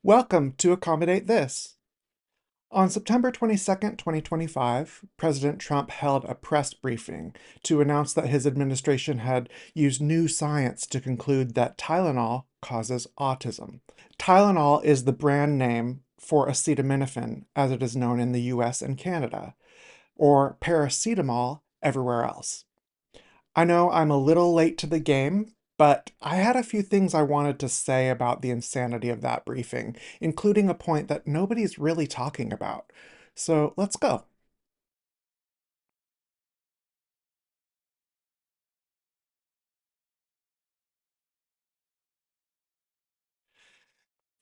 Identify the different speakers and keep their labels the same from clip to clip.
Speaker 1: Welcome to Accommodate This. On September 22nd, 2025, President Trump held a press briefing to announce that his administration had used new science to conclude that Tylenol causes autism. Tylenol is the brand name for acetaminophen, as it is known in the US and Canada, or paracetamol everywhere else. I know I'm a little late to the game, but I had a few things I wanted to say about the insanity of that briefing, including a point that nobody's really talking about. So let's go.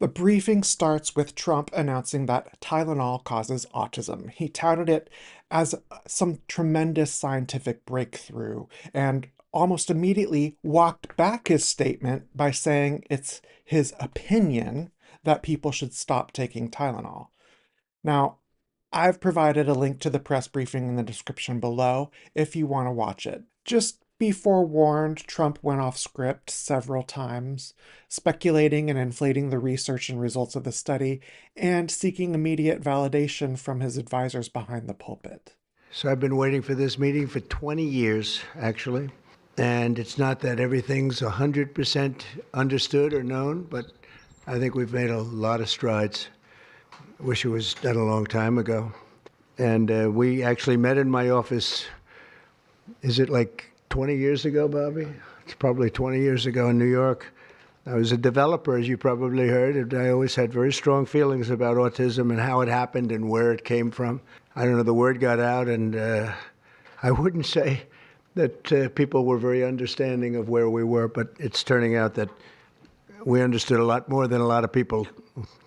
Speaker 1: The briefing starts with Trump announcing that Tylenol causes autism. He touted it as some tremendous scientific breakthrough and almost immediately walked back his statement by saying it's his opinion that people should stop taking Tylenol. Now, I've provided a link to the press briefing in the description below if you want to watch it. Just be forewarned, Trump went off script several times, speculating and inflating the research and results of the study, and seeking immediate validation from his advisors behind the pulpit.
Speaker 2: So I've been waiting for this meeting for 20 years, actually. And it's not that everything's 100% understood or known, but I think we've made a lot of strides. I wish it was done a long time ago. And we actually met in my office, is it like 20 years ago, Bobby? It's probably 20 years ago in New York. I was a developer, as you probably heard, and I always had very strong feelings about autism and how it happened and where it came from. I don't know, the word got out, and I wouldn't say that people were very understanding of where we were, but it's turning out that we understood a lot more than a lot of people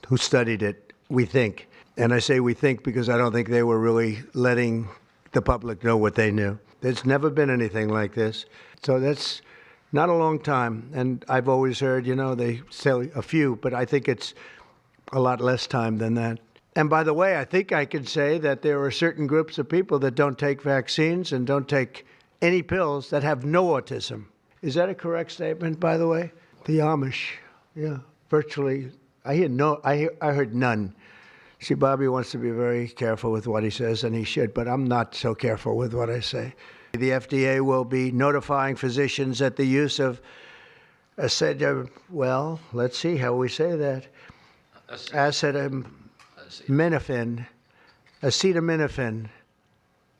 Speaker 2: who studied it, we think. And I say we think because I don't think they were really letting the public know what they knew. There's never been anything like this. So that's not a long time. And I've always heard, they say a few, but I think it's a lot less time than that. And by the way, I think I can say that there are certain groups of people that don't take vaccines and don't take any pills that have no autism. Is that a correct statement, by the way? The Amish, yeah, virtually. I heard none. See, Bobby wants to be very careful with what he says, and he should, but I'm not so careful with what I say. The FDA will be notifying physicians that the use of well, let's see how we say that. Acetaminophen.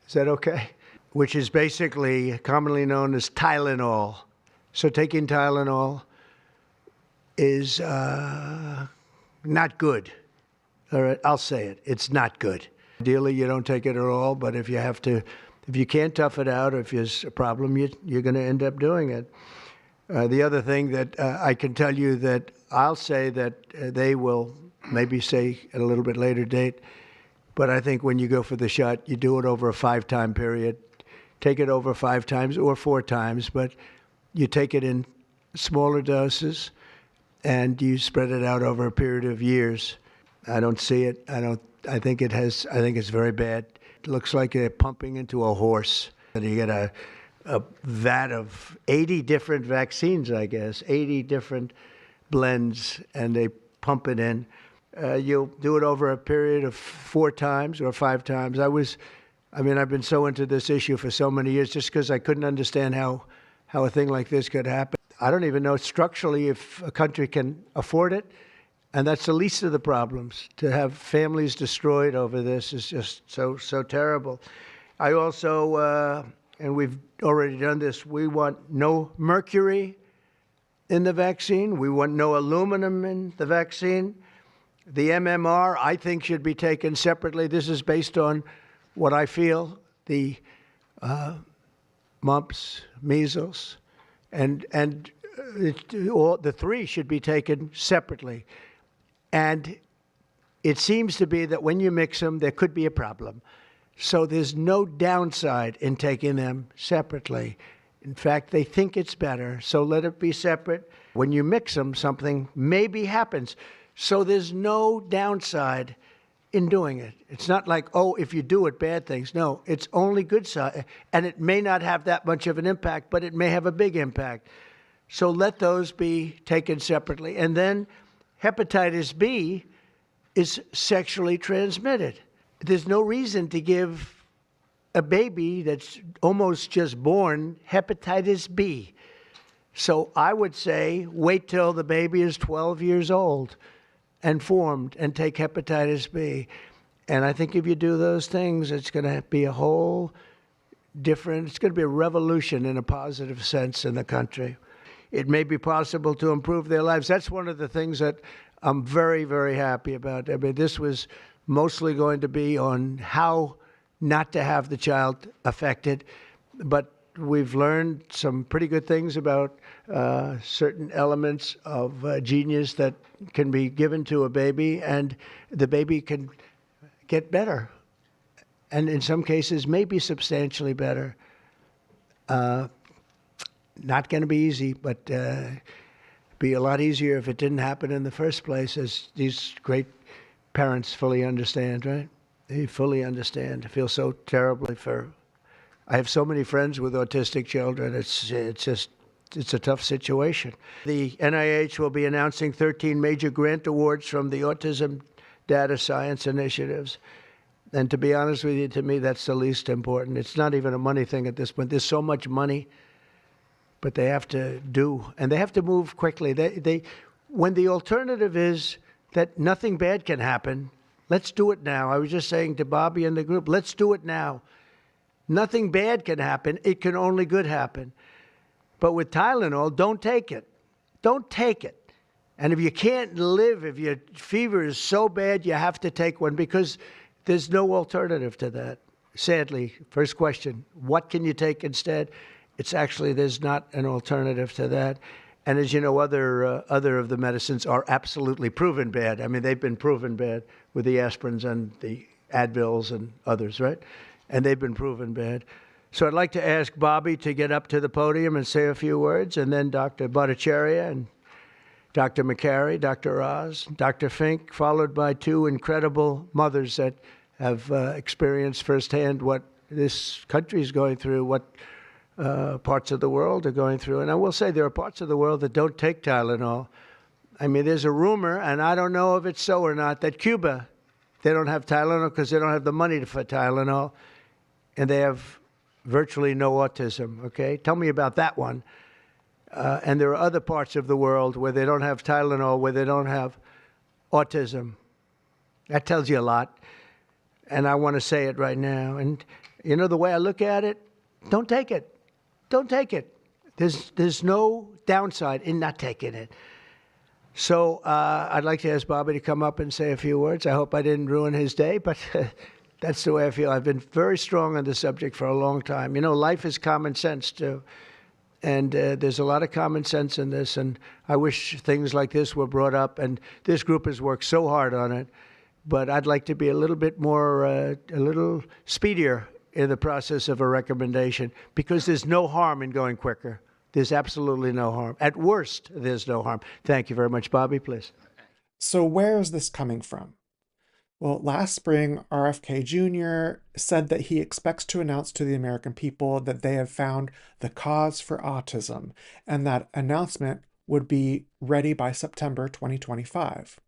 Speaker 2: Is that okay? Which is basically commonly known as Tylenol. So taking Tylenol is not good. All right, I'll say it. It's not good. Ideally, you don't take it at all, but if you can't tough it out, or if there's a problem, you're going to end up doing it. The other thing that I can tell you that I'll say that they will maybe say at a little bit later date, but I think when you go for the shot, you do it over a 5-time period. Take it over 5 times or 4 times, but you take it in smaller doses and you spread it out over a period of years. I don't see it. I think it's very bad. It looks like they're pumping into a horse. And you get a vat of 80 different vaccines, I guess, 80 different blends, and they pump it in. You'll do it over a period of 4 times or 5 times. I've been so into this issue for so many years just because I couldn't understand how a thing like this could happen. I don't even know structurally if a country can afford it. And that's the least of the problems. To have families destroyed over this is just so terrible. I also, and we've already done this, we want no mercury in the vaccine. We want no aluminum in the vaccine. The MMR, I think, should be taken separately. This is based on what I feel, the mumps, measles, and all the 3 should be taken separately. And it seems to be that when you mix them, there could be a problem. So there's no downside in taking them separately. In fact, they think it's better, so let it be separate. When you mix them, something maybe happens. So there's no downside in doing it. It's not like, oh, if you do it, bad things. No, it's only good side. And it may not have that much of an impact, but it may have a big impact. So let those be taken separately. And then hepatitis B is sexually transmitted. There's no reason to give a baby that's almost just born hepatitis B. So I would say wait till the baby is 12 years old and formed and take hepatitis B. And I think if you do those things, it's going to be a whole different, it's going to be a revolution in a positive sense in the country. It may be possible to improve their lives. That's one of the things that I'm very, very happy about. I mean, this was mostly going to be on how not to have the child affected, but we've learned some pretty good things about certain elements of genius that can be given to a baby, and the baby can get better, and in some cases maybe substantially better. Not going to be easy, but be a lot easier if it didn't happen in the first place, as these great parents fully understand, right? They fully understand. I feel so terribly for. I have so many friends with autistic children. It's a tough situation. The NIH will be announcing 13 major grant awards from the Autism Data Science Initiatives. And to be honest with you, to me, that's the least important. It's not even a money thing at this point. There's so much money, but they have to do, and they have to move quickly. When the alternative is that nothing bad can happen, let's do it now. I was just saying to Bobby and the group, let's do it now. Nothing bad can happen. It can only good happen. But with Tylenol, don't take it. Don't take it. And if you can't live, if your fever is so bad, you have to take one, because there's no alternative to that. Sadly, first question, what can you take instead? It's actually, there's not an alternative to that. And as you know, other of the medicines are absolutely proven bad. I mean, they've been proven bad with the aspirins and the Advils and others, right? And they've been proven bad. So I'd like to ask Bobby to get up to the podium and say a few words, and then Dr. Bhattacharya and Dr. McCary, Dr. Oz, Dr. Fink, followed by two incredible mothers that have experienced firsthand what this country is going through, what parts of the world are going through. And I will say there are parts of the world that don't take Tylenol. I mean, there's a rumor, and I don't know if it's so or not, that Cuba, they don't have Tylenol because they don't have the money for Tylenol, and they have virtually no autism, okay? Tell me about that one. And there are other parts of the world where they don't have Tylenol, where they don't have autism. That tells you a lot. And I want to say it right now. And, you know, the way I look at it, don't take it. Don't take it. There's no downside in not taking it. So I'd like to ask Bobby to come up and say a few words. I hope I didn't ruin his day, but that's the way I feel. I've been very strong on the subject for a long time. You know, life is common sense, too. And there's a lot of common sense in this, and I wish things like this were brought up, and this group has worked so hard on it, but I'd like to be a little bit more, a little speedier in the process of a recommendation, because there's no harm in going quicker. There's absolutely no harm. At worst, there's no harm. Thank you very much. Bobby, please.
Speaker 1: So where is this coming from? Well, last spring, RFK Jr. said that he expects to announce to the American people that they have found the cause for autism, and that announcement would be ready by September 2025.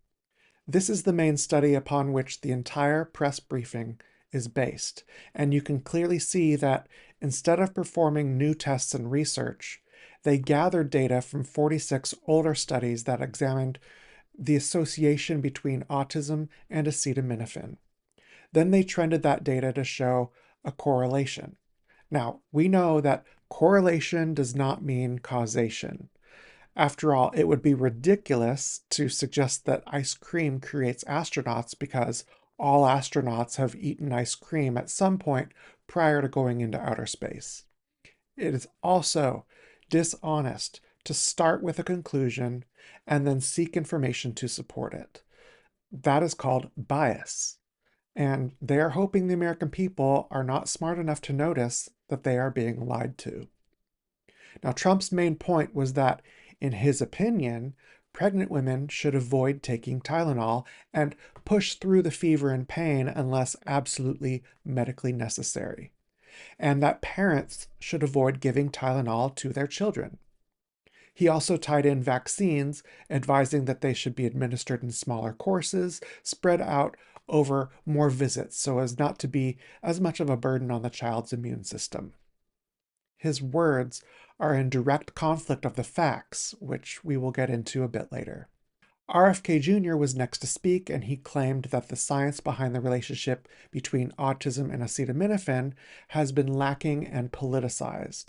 Speaker 1: This is the main study upon which the entire press briefing is based, and you can clearly see that instead of performing new tests and research, they gathered data from 46 older studies that examined the association between autism and acetaminophen. Then they trended that data to show a correlation. Now, we know that correlation does not mean causation. After all, it would be ridiculous to suggest that ice cream creates astronauts because all astronauts have eaten ice cream at some point prior to going into outer space. It is also dishonest to start with a conclusion and then seek information to support it. That is called bias. And they are hoping the American people are not smart enough to notice that they are being lied to. Now, Trump's main point was that, in his opinion, pregnant women should avoid taking Tylenol and push through the fever and pain unless absolutely medically necessary, and that parents should avoid giving Tylenol to their children. He also tied in vaccines, advising that they should be administered in smaller courses, spread out over more visits so as not to be as much of a burden on the child's immune system. His words are in direct conflict of the facts, which we will get into a bit later. RFK Jr. was next to speak, and he claimed that the science behind the relationship between autism and acetaminophen has been lacking and politicized.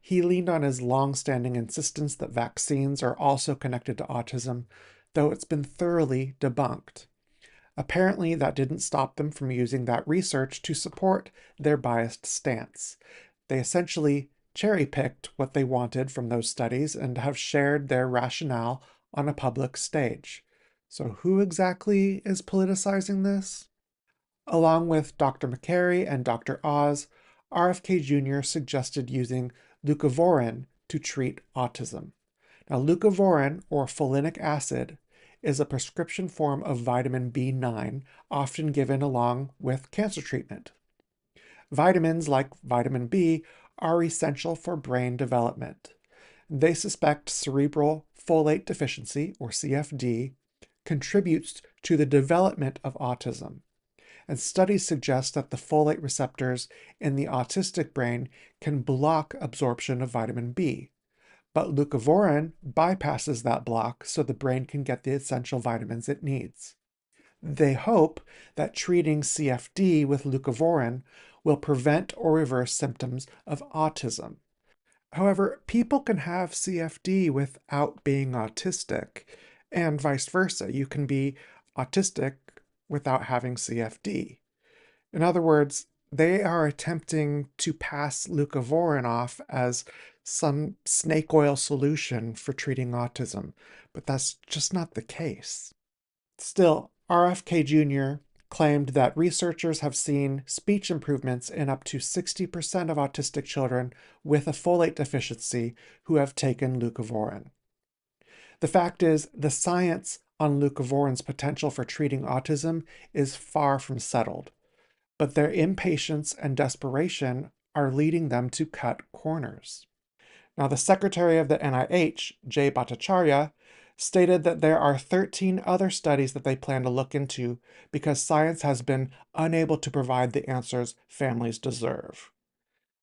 Speaker 1: He leaned on his long-standing insistence that vaccines are also connected to autism, though it's been thoroughly debunked. Apparently, that didn't stop them from using that research to support their biased stance. They essentially cherry-picked what they wanted from those studies and have shared their rationale on a public stage. So who exactly is politicizing this? Along with Dr. McCary and Dr. Oz, RFK Jr. suggested using leucovorin to treat autism. Now, leucovorin, or folinic acid, is a prescription form of vitamin B9, often given along with cancer treatment. Vitamins like vitamin B are essential for brain development. They suspect cerebral folate deficiency, or CFD, contributes to the development of autism. And studies suggest that the folate receptors in the autistic brain can block absorption of vitamin B. But leucovorin bypasses that block so the brain can get the essential vitamins it needs. They hope that treating CFD with leucovorin will prevent or reverse symptoms of autism. However, people can have CFD without being autistic, and vice versa. You can be autistic without having CFD. In other words, they are attempting to pass leucovorin off as some snake oil solution for treating autism, but that's just not the case. Still, RFK Jr. claimed that researchers have seen speech improvements in up to 60% of autistic children with a folate deficiency who have taken leucovorin. The fact is, the science on leucovorin's potential for treating autism is far from settled, but their impatience and desperation are leading them to cut corners. Now, the secretary of the NIH, Jay Bhattacharya, stated that there are 13 other studies that they plan to look into because science has been unable to provide the answers families deserve.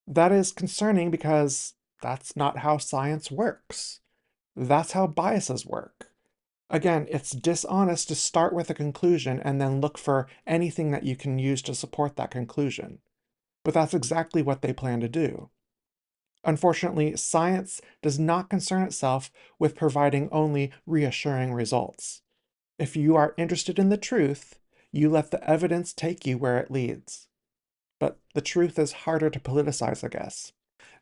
Speaker 1: That is concerning because that's not how science works. That's how biases work. Again, it's dishonest to start with a conclusion and then look for anything that you can use to support that conclusion. But that's exactly what they plan to do. Unfortunately, science does not concern itself with providing only reassuring results. If you are interested in the truth, you let the evidence take you where it leads. But the truth is harder to politicize, I guess.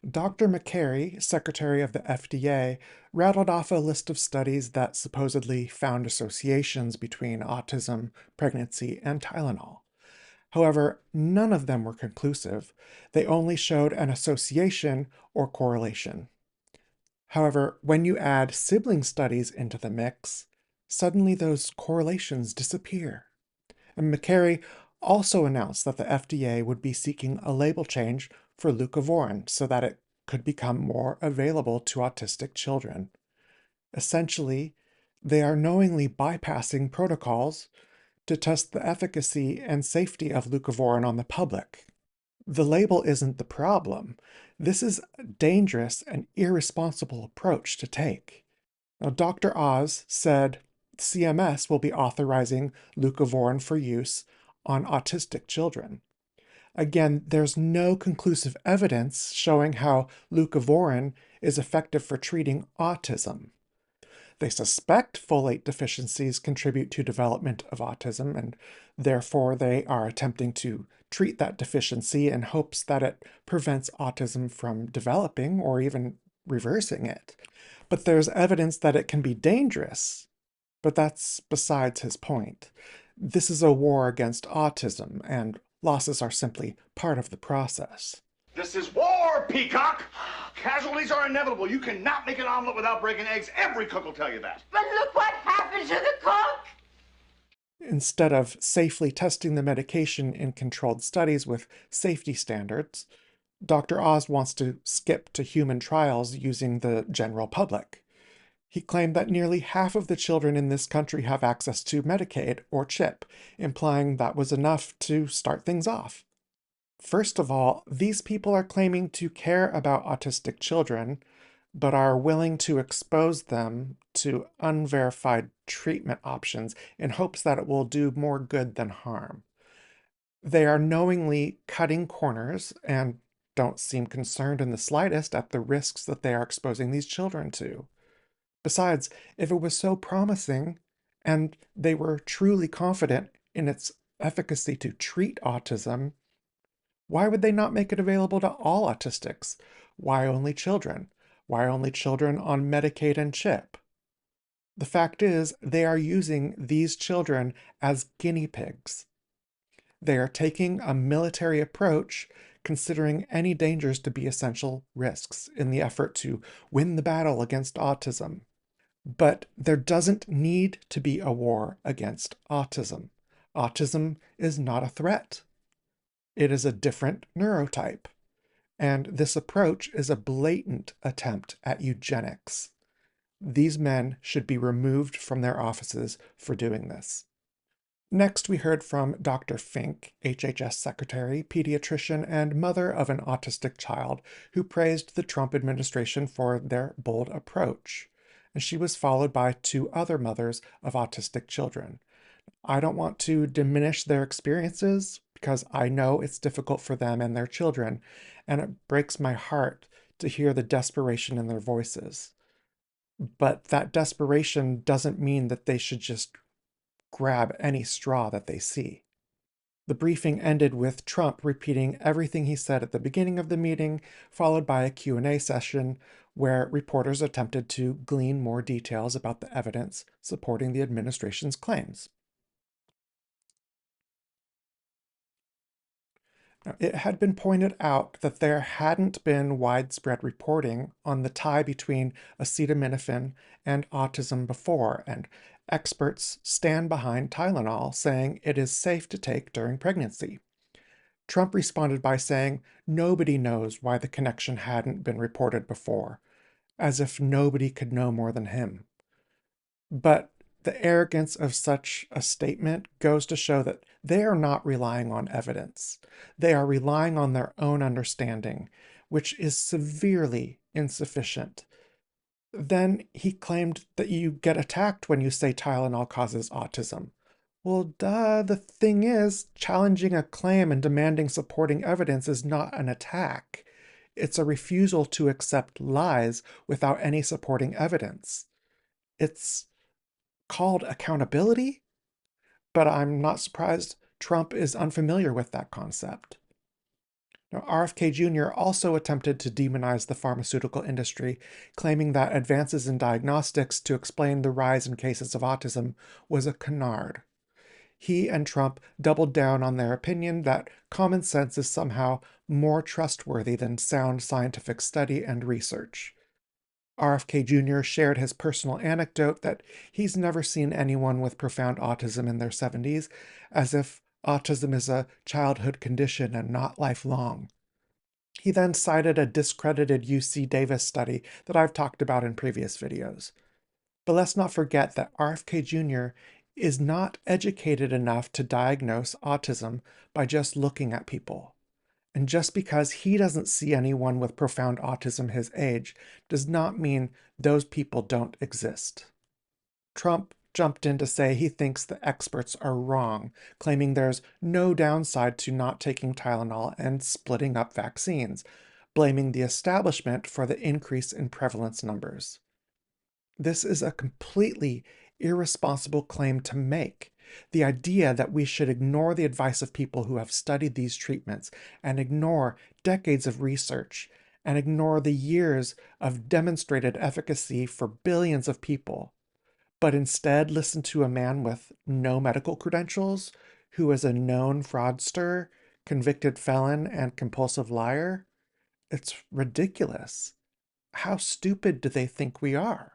Speaker 1: Dr. McCary, secretary of the FDA, rattled off a list of studies that supposedly found associations between autism, pregnancy, and Tylenol. However, none of them were conclusive. They only showed an association or correlation. However, when you add sibling studies into the mix, suddenly those correlations disappear. And McCary also announced that the FDA would be seeking a label change for leucovorin so that it could become more available to autistic children. Essentially, they are knowingly bypassing protocols to test the efficacy and safety of leucovorin on the public. The label isn't the problem. This is a dangerous and irresponsible approach to take. Now, Dr. Oz said CMS will be authorizing leucovorin for use on autistic children. Again, there's no conclusive evidence showing how leucovorin is effective for treating autism. They suspect folate deficiencies contribute to development of autism, and therefore they are attempting to treat that deficiency in hopes that it prevents autism from developing or even reversing it. But there's evidence that it can be dangerous, but that's besides his point. This is a war against autism, and losses are simply part of the process.
Speaker 3: This is war, Peacock! Casualties are inevitable. You cannot make an omelet without breaking eggs. Every cook will tell you that.
Speaker 4: But look what happened to the cook!
Speaker 1: Instead of safely testing the medication in controlled studies with safety standards, Dr. Oz wants to skip to human trials using the general public. He claimed that nearly half of the children in this country have access to Medicaid or CHIP, implying that was enough to start things off. First of all, these people are claiming to care about autistic children, but are willing to expose them to unverified treatment options in hopes that it will do more good than harm. They are knowingly cutting corners and don't seem concerned in the slightest at the risks that they are exposing these children to. Besides, if it was so promising and they were truly confident in its efficacy to treat autism, why would they not make it available to all autistics? Why only children? Why only children on Medicaid and CHIP? The fact is, they are using these children as guinea pigs. They are taking a military approach, considering any dangers to be essential risks in the effort to win the battle against autism. But there doesn't need to be a war against autism. Autism is not a threat. It is a different neurotype. And this approach is a blatant attempt at eugenics. These men should be removed from their offices for doing this. Next, we heard from Dr. Fink, HHS secretary, pediatrician, and mother of an autistic child, who praised the Trump administration for their bold approach. And she was followed by two other mothers of autistic children. I don't want to diminish their experiences because I know it's difficult for them and their children, and it breaks my heart to hear the desperation in their voices. But that desperation doesn't mean that they should just grab any straw that they see. The briefing ended with Trump repeating everything he said at the beginning of the meeting, followed by a Q&A session where reporters attempted to glean more details about the evidence supporting the administration's claims. It had been pointed out that there hadn't been widespread reporting on the tie between acetaminophen and autism before, and experts stand behind Tylenol, saying it is safe to take during pregnancy. Trump responded by saying nobody knows why the connection hadn't been reported before, as if nobody could know more than him. But the arrogance of such a statement goes to show that they are not relying on evidence. They are relying on their own understanding, which is severely insufficient. Then he claimed that you get attacked when you say Tylenol causes autism. Well, duh, the thing is, challenging a claim and demanding supporting evidence is not an attack. It's a refusal to accept lies without any supporting evidence. It's called accountability, but I'm not surprised Trump is unfamiliar with that concept. Now, RFK Jr. also attempted to demonize the pharmaceutical industry, claiming that advances in diagnostics to explain the rise in cases of autism was a canard. He and Trump doubled down on their opinion that common sense is somehow more trustworthy than sound scientific study and research. RFK Jr. shared his personal anecdote that he's never seen anyone with profound autism in their 70s, as if autism is a childhood condition and not lifelong. He then cited a discredited UC Davis study that I've talked about in previous videos. But let's not forget that RFK Jr. is not educated enough to diagnose autism by just looking at people. And just because he doesn't see anyone with profound autism his age does not mean those people don't exist. Trump jumped in to say he thinks the experts are wrong, claiming there's no downside to not taking Tylenol and splitting up vaccines, blaming the establishment for the increase in prevalence numbers. This is a completely irresponsible claim to make. The idea that we should ignore the advice of people who have studied these treatments and ignore decades of research and ignore the years of demonstrated efficacy for billions of people, but instead listen to a man with no medical credentials who is a known fraudster, convicted felon, and compulsive liar, it's ridiculous. How stupid do they think we are?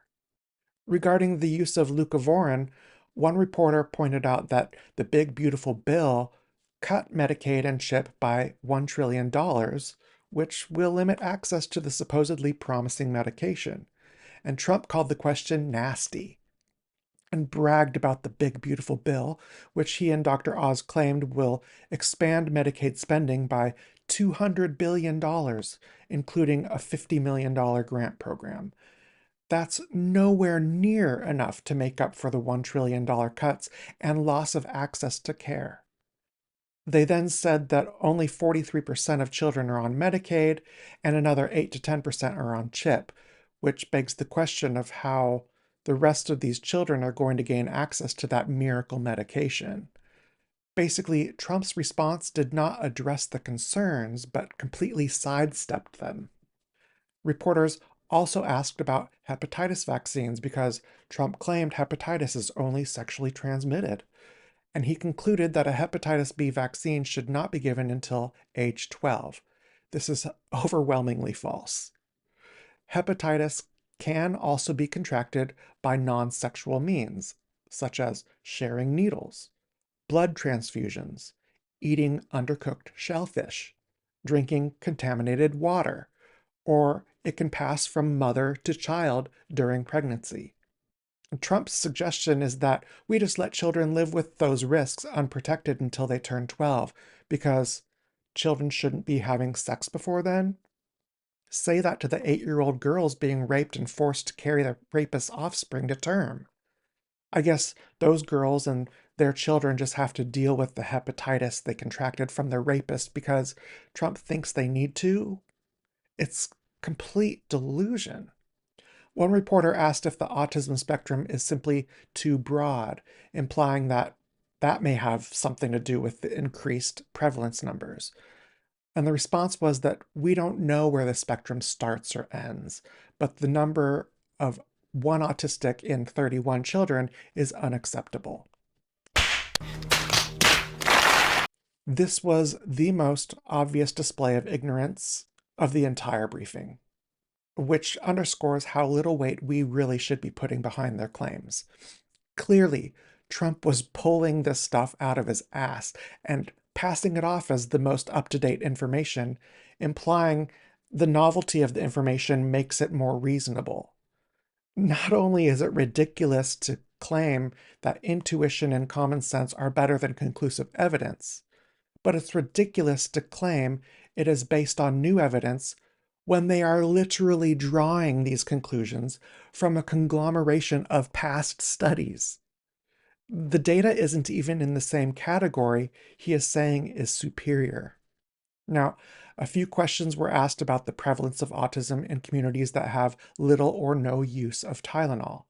Speaker 1: Regarding the use of leucovorin, one reporter pointed out that the big beautiful bill cut Medicaid and CHIP by $1 trillion, which will limit access to the supposedly promising medication. and Trump called the question nasty and bragged about the big, beautiful bill, which he and Dr. Oz claimed will expand Medicaid spending by $200 billion, including a $50 million grant program. That's nowhere near enough to make up for the $1 trillion cuts and loss of access to care. They then said that only 43% of children are on Medicaid and another 8 to 10% are on CHIP, which begs the question of how the rest of these children are going to gain access to that miracle medication. Basically, Trump's response did not address the concerns, but completely sidestepped them. Reporters also asked about hepatitis vaccines because Trump claimed hepatitis is only sexually transmitted, and he concluded that a hepatitis B vaccine should not be given until age 12. This is overwhelmingly false. Hepatitis can also be contracted by non-sexual means, such as sharing needles, blood transfusions, eating undercooked shellfish, drinking contaminated water, or it can pass from mother to child during pregnancy. Trump's suggestion is that we just let children live with those risks unprotected until they turn 12 because children shouldn't be having sex before then. Say that to the 8-year-old girls being raped and forced to carry their rapist's offspring to term. I guess those girls and their children just have to deal with the hepatitis they contracted from their rapist because Trump thinks they need to. It's complete delusion. One reporter asked if the autism spectrum is simply too broad, implying that that may have something to do with the increased prevalence numbers. And the response was that we don't know where the spectrum starts or ends, but the number of one autistic in 31 children is unacceptable. This was the most obvious display of ignorance of the entire briefing, which underscores how little weight we really should be putting behind their claims. Clearly, Trump was pulling this stuff out of his ass and passing it off as the most up-to-date information, implying the novelty of the information makes it more reasonable. Not only is it ridiculous to claim that intuition and common sense are better than conclusive evidence, but it's ridiculous to claim it is based on new evidence when they are literally drawing these conclusions from a conglomeration of past studies. The data isn't even in the same category he is saying is superior. Now, a few questions were asked about the prevalence of autism in communities that have little or no use of Tylenol,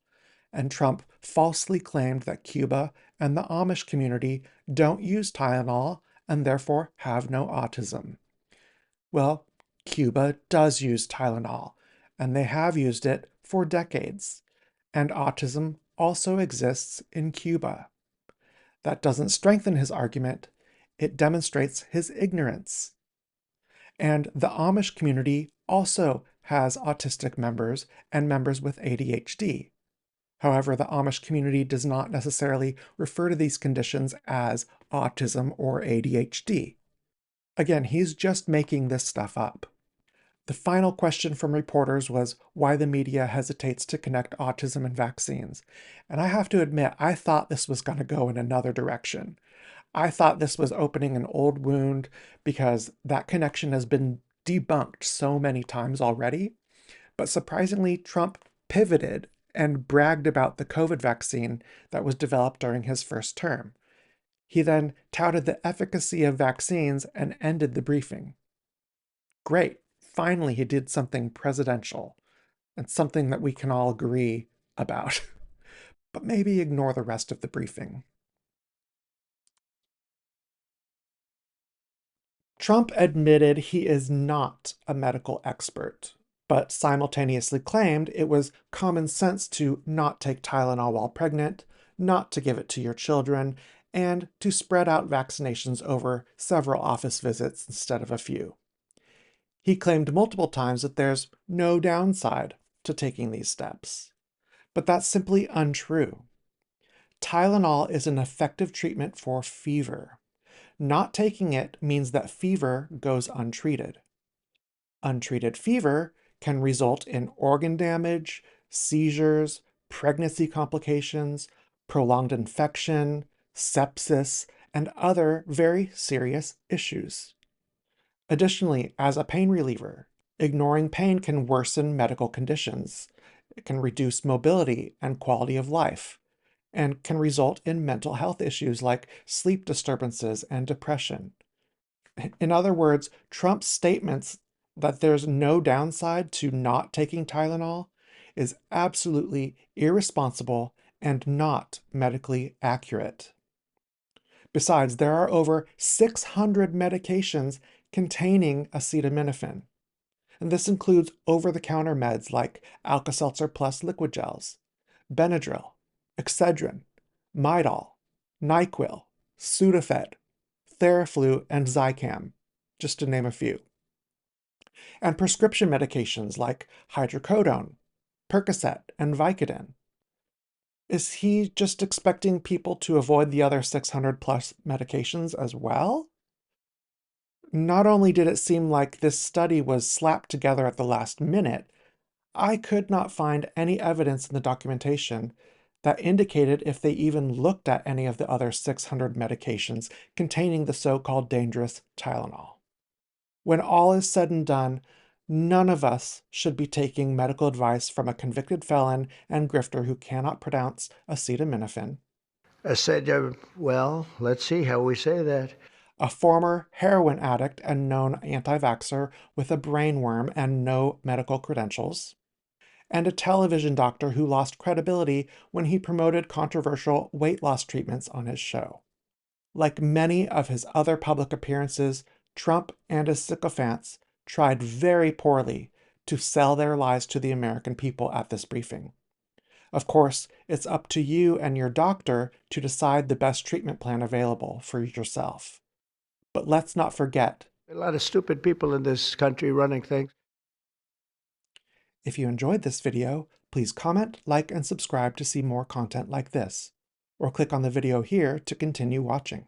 Speaker 1: and Trump falsely claimed that Cuba and the Amish community don't use Tylenol and therefore have no autism. Well, Cuba does use Tylenol, and they have used it for decades, and autism also exists in Cuba. That doesn't strengthen his argument, it demonstrates his ignorance. And the Amish community also has autistic members and members with ADHD. However, the Amish community does not necessarily refer to these conditions as autism or ADHD. Again, he's just making this stuff up. The final question from reporters was why the media hesitates to connect autism and vaccines. And I have to admit, I thought this was going to go in another direction. I thought this was opening an old wound because that connection has been debunked so many times already. But surprisingly, Trump pivoted and bragged about the COVID vaccine that was developed during his first term. He then touted the efficacy of vaccines and ended the briefing. Great. Finally, he did something presidential and something that we can all agree about. But maybe ignore the rest of the briefing. Trump admitted he is not a medical expert, but simultaneously claimed it was common sense to not take Tylenol while pregnant, not to give it to your children, and to spread out vaccinations over several office visits instead of a few. He claimed multiple times that there's no downside to taking these steps, but that's simply untrue. Tylenol is an effective treatment for fever. Not taking it means that fever goes untreated. Untreated fever can result in organ damage, seizures, pregnancy complications, prolonged infection, sepsis, and other very serious issues. Additionally, as a pain reliever, ignoring pain can worsen medical conditions. It can reduce mobility and quality of life, and can result in mental health issues like sleep disturbances and depression. In other words, Trump's statements that there's no downside to not taking Tylenol is absolutely irresponsible and not medically accurate. Besides, there are over 600 medications containing acetaminophen, and this includes over-the-counter meds like Alka-Seltzer Plus liquid gels, Benadryl, Excedrin, Midol, NyQuil, Sudafed, Theraflu, and Zicam, just to name a few. And prescription medications like hydrocodone, Percocet, and Vicodin. Is he just expecting people to avoid the other 600 plus medications as well? Not only did it seem like this study was slapped together at the last minute, I could not find any evidence in the documentation that indicated if they even looked at any of the other 600 medications containing the so-called dangerous Tylenol. When all is said and done, none of us should be taking medical advice from a convicted felon and grifter who cannot pronounce acetaminophen,
Speaker 2: I said, well, let's see how we say that.
Speaker 1: a former heroin addict and known anti-vaxxer with a brainworm and no medical credentials, and a television doctor who lost credibility when he promoted controversial weight loss treatments on his show. Like many of his other public appearances, Trump and his sycophants tried very poorly to sell their lies to the American people at this briefing. Of course, it's up to you and your doctor to decide the best treatment plan available for yourself. But let's not forget,
Speaker 2: A lot of stupid people in this country running things.
Speaker 1: if you enjoyed this video, please comment, like, and subscribe to see more content like this, or click on the video here to continue watching.